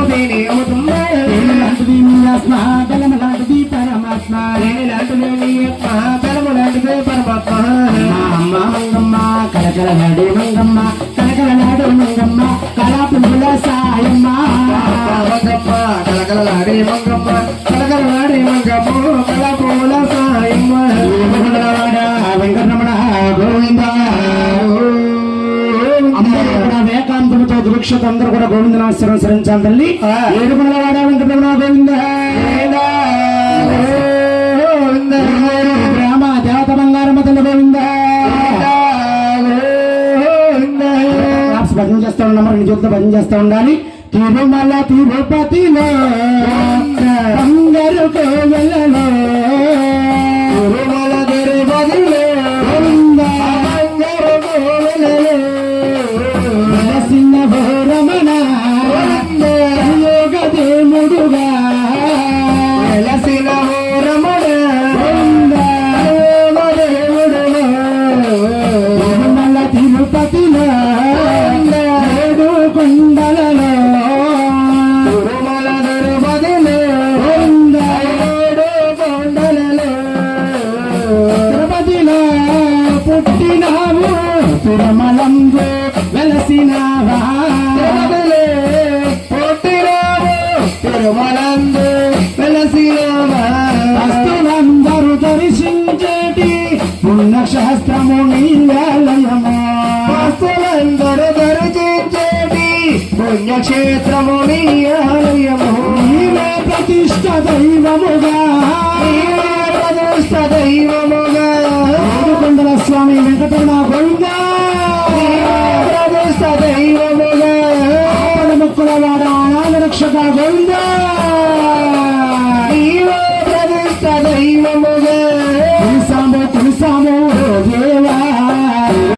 తేనె అవుతుందా లాంటిది నీ ఆత్మ బలం లాంటిది పరమాత్మ లాంటిదే నీ ఆత్మ బలము లాంటిదే పరమాత్మ అమ్మ మంగమ్మ కలకలలాడే మంగమ్మ కలకలలాడు మంగమ్మ కళాపుల సాయమ్మ మంగమ్మ కలకలలాడే మంగమ్మ కలకలలాడే మంగమ్మ కళాపుల సాయమ్మ వెంకటరమణ గోవింద అందరూ కూడా వేకాంతముతో దీక్షతో అందరూ కూడా గోవిందనాశ్వరం సరించాలి తల్లి ఏడుకొండలవాడ వెంకటరమణ గోవింద గ్రామ దేవత బంగారమ్మ తల్లి గోవింద భజన చేస్తా ఉన్నాం రెండు చేతులతో భజన చేస్తా ఉండాలి తిరుమల తిరుపతిలో బంగారు కోవెలలో తిరుమల తిరుపతిలో బంగారు కోవెలలో వెలసిన భోరమణ యోగదేముడుగా వెలసిన రమణ తిరుమల తిరుపతిలో ఏడు కొండలలో తిరుమల తిరుపతిలో ఏడు కొండలలో తిరుపతిలో పుట్టినావు తిరుమలంబు వెలసినావా తిరుమలే పుట్టినావు తిరుమలందు వెలసినావా వస్తులందరూ దర్శించేటి పుణ్యశాస్త్రము నీలయము వస్తులందరూ దర్శించేటి పుణ్యక్షేత్రము నీ ఆలయము నీవే ప్రతిష్ట దైవముగా నీవే ప్రతిష్ఠ దైవముగా ఏడుకొండల స్వామి వెంకటరమణ గోవింద నీవే ప్రతిష్ఠ దైవముగా ముక్కుల వాడ అనాథ రక్షక గోవింద